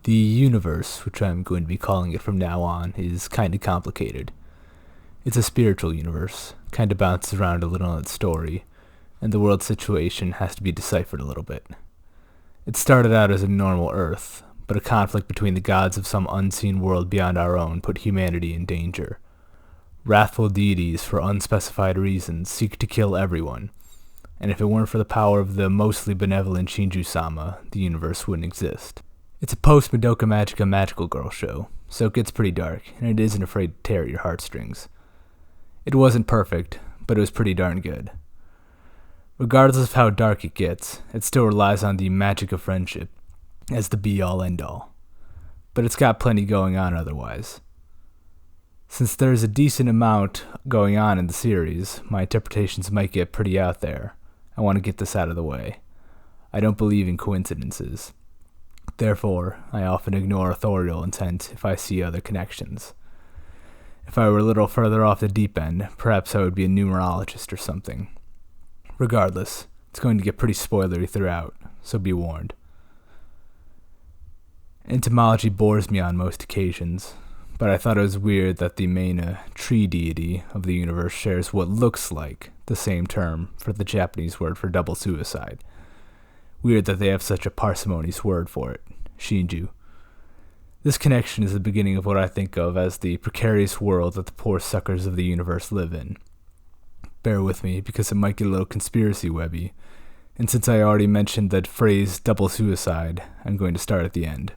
The universe, which I'm going to be calling it from now on, is kinda complicated. It's a spiritual universe, kinda bounces around a little in its story, and the world situation has to be deciphered a little bit. It started out as a normal Earth, but a conflict between the gods of some unseen world beyond our own put humanity in danger. Wrathful deities, for unspecified reasons, seek to kill everyone, and if it weren't for the power of the mostly benevolent Shinju-sama, the universe wouldn't exist. It's a post-Madoka Magica magical girl show, so it gets pretty dark, and it isn't afraid to tear at your heartstrings. It wasn't perfect, but it was pretty darn good. Regardless of how dark it gets, it still relies on the magic of friendship as the be-all end-all. But it's got plenty going on otherwise. Since there's a decent amount going on in the series, my interpretations might get pretty out there. I want to get this out of the way. I don't believe in coincidences. Therefore, I often ignore authorial intent if I see other connections. If I were a little further off the deep end, perhaps I would be a numerologist or something. Regardless, it's going to get pretty spoilery throughout, so be warned. Entomology bores me on most occasions, but I thought it was weird that the main tree deity of the universe shares what looks like the same term for the Japanese word for double suicide. Weird that they have such a parsimonious word for it, Shinju. This connection is the beginning of what I think of as the precarious world that the poor suckers of the universe live in. Bear with me, because it might get a little conspiracy webby, and since I already mentioned that phrase double suicide, I'm going to start at the end.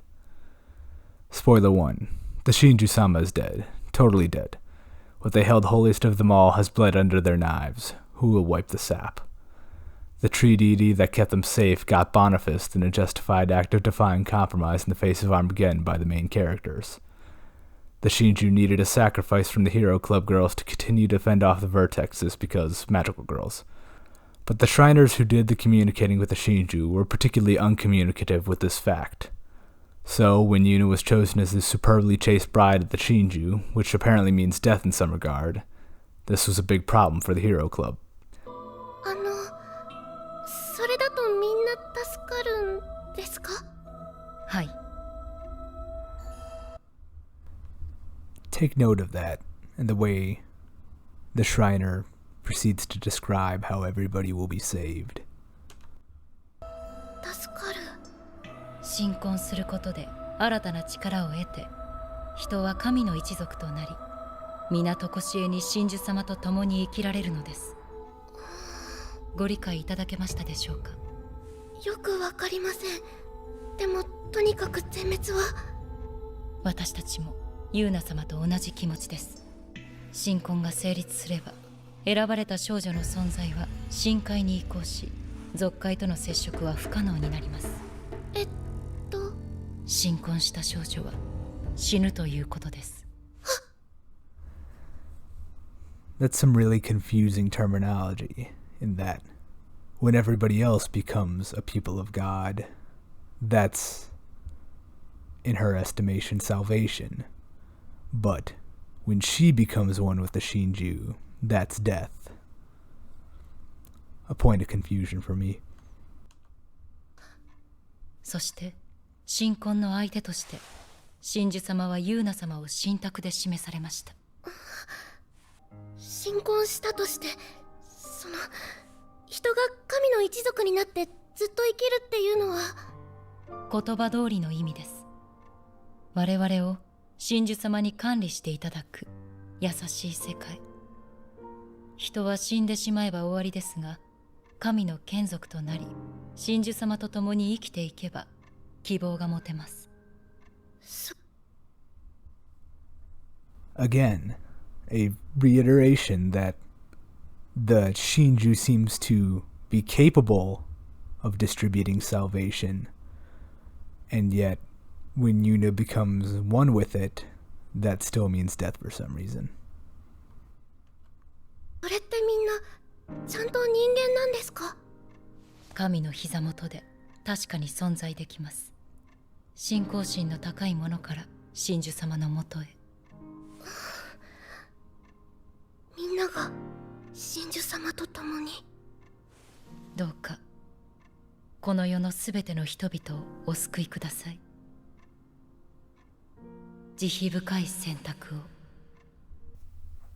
Spoiler 1. The Shinju-sama is dead. Totally dead. What they held holiest of them all has bled under their knives. Who will wipe the sap? The tree deity that kept them safe got bonafist in a justified act of defying compromise in the face of Armageddon by the main characters. The Shinju needed a sacrifice from the Hero Club girls to continue to fend off the vertexes because magical girls. But the Shriners who did the communicating with the Shinju were particularly uncommunicative with this fact. So, when Yuna was chosen as the superbly chaste bride of the Shinju, which apparently means death in some regard, this was a big problem for the Hero Club. それだとみんな助かるんですか? はい。 Take note of that, and the way the Shriner proceeds to describe how everybody will be saved. 助かる。新婚することで新たな力を得て、人は神の一族となり、皆とこしえに真珠様と共に生きられるのです。ご理解いただけましたでしょうか。よくわかりません。でもとにかく全滅は。私たちもユーナ様と同じ気持ちです。新婚が成立すれば、選ばれた少女の存在は深海に移行し、俗界との接触は不可能になります。新婚した少女は死ぬということです。That's some really confusing terminology, in that when everybody else becomes a people of God, that's, in her estimation, salvation. But when she becomes one with the Shinju, that's death. A point of confusion for me. そして新婚の相手として真珠様はユーナ様を神託で示されました。新婚したとして、その人が神の一族になってずっと生きるっていうのは言葉通りの意味です。我々を真珠様に管理していただく優しい世界。人は死んでしまえば終わりですが、神の眷属となり真珠様と共に生きていけば希望が持てます。Again, a reiteration that the Shinju seems to be capable of distributing salvation, and yet when Yuna becomes one with it, that still means death for some reason. それってみんなちゃんと人間なんですか？神の膝元で確かに存在できます。信仰心の高いものから真珠様のもとへ。みんなが真珠様と共に。どうかこの世のすべての人々をお救いください。慈悲深い選択を。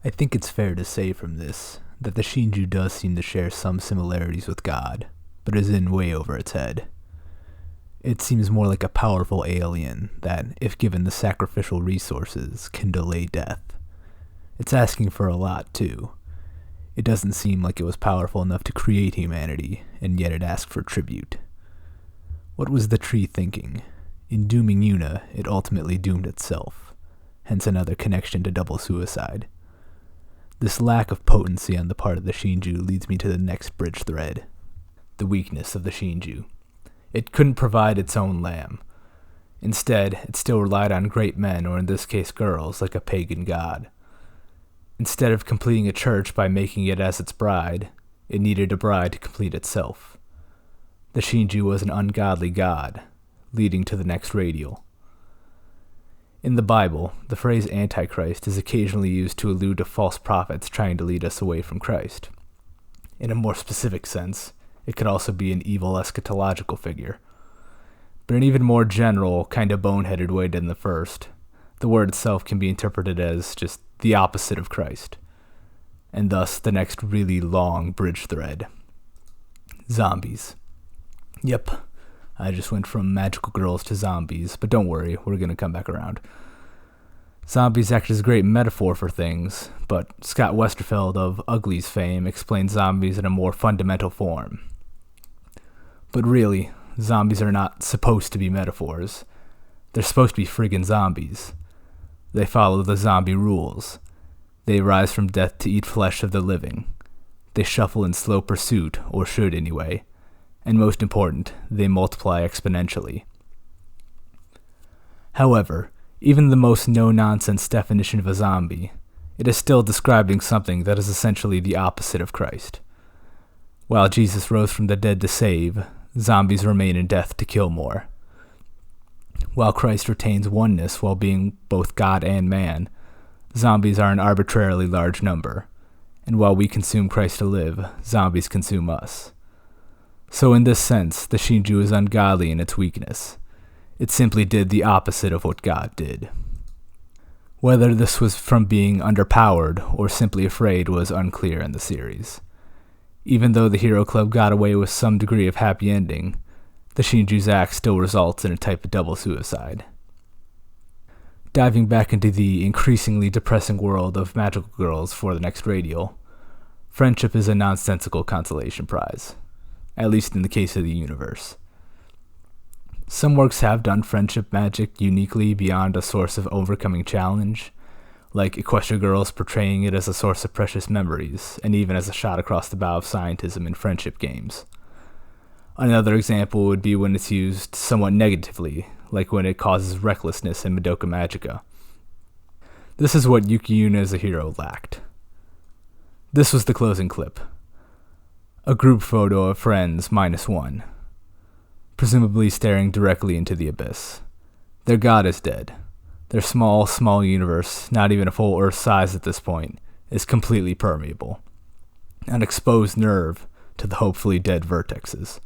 I think it's fair to say from this that the Shinju does seem to share some similarities with God, but is in way over its head. It seems more like a powerful alien that, if given the sacrificial resources, can delay death. It's asking for a lot, too. It doesn't seem like it was powerful enough to create humanity, and yet it asked for tribute. What was the tree thinking? In dooming Yuna, it ultimately doomed itself, hence another connection to double suicide. This lack of potency on the part of the Shinju leads me to the next bridge thread. The weakness of the Shinju. It couldn't provide its own lamb. Instead, it still relied on great men, or in this case girls, like a pagan god. Instead of completing a church by making it as its bride, it needed a bride to complete itself. The Shinju was an ungodly god, leading to the next radial. In the Bible, the phrase Antichrist is occasionally used to allude to false prophets trying to lead us away from Christ. In a more specific sense, it could also be an evil eschatological figure. But in an even more general, kind of boneheaded way than the first, the word itself can be interpreted as just the opposite of Christ, and thus the next really long bridge thread. Zombies. Yep, I just went from magical girls to zombies, but don't worry, we're going to come back around. Zombies act as a great metaphor for things, but Scott Westerfeld of Uglies fame explains zombies in a more fundamental form. But really, zombies are not supposed to be metaphors. They're supposed to be friggin' zombies. They follow the zombie rules. They rise from death to eat flesh of the living. They shuffle in slow pursuit, or should anyway. And most important, they multiply exponentially. However, even the most no-nonsense definition of a zombie, it is still describing something that is essentially the opposite of Christ. While Jesus rose from the dead to save, zombies remain in death to kill more. While Christ retains oneness while being both God and man, zombies are an arbitrarily large number, and while we consume Christ to live, zombies consume us. So in this sense, the Shinju is ungodly in its weakness. It simply did the opposite of what God did. Whether this was from being underpowered or simply afraid was unclear in the series. Even though the Hero Club got away with some degree of happy ending, the Shinju's act still results in a type of double suicide. Diving back into the increasingly depressing world of magical girls for the next radial, friendship is a nonsensical consolation prize, at least in the case of the Yunaverse. Some works have done friendship magic uniquely beyond a source of overcoming challenge, like Equestria Girls portraying it as a source of precious memories, and even as a shot across the bow of scientism in friendship games. Another example would be when it's used somewhat negatively, like when it causes recklessness in Madoka Magica. This is what Yuki Yuna as a hero lacked. This was the closing clip. A group photo of friends -1, presumably staring directly into the abyss. Their god is dead. Their small universe, not even a full Earth size at this point, is completely permeable. An exposed nerve to the hopefully dead vertexes.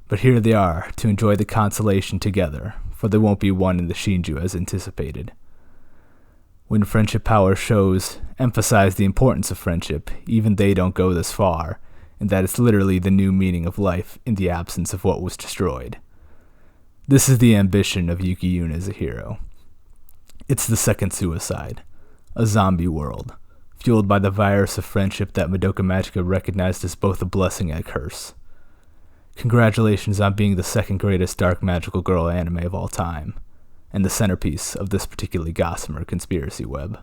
But here they are, to enjoy the consolation together, for there won't be one in the Shinju as anticipated. When friendship power shows emphasize the importance of friendship, even they don't go this far, and that it's literally the new meaning of life in the absence of what was destroyed. This is the ambition of Yuki Yuna as a hero. It's the second suicide, a zombie world, fueled by the virus of friendship that Madoka Magica recognized as both a blessing and a curse. Congratulations on being the second greatest dark magical girl anime of all time, and the centerpiece of this particularly gossamer conspiracy web.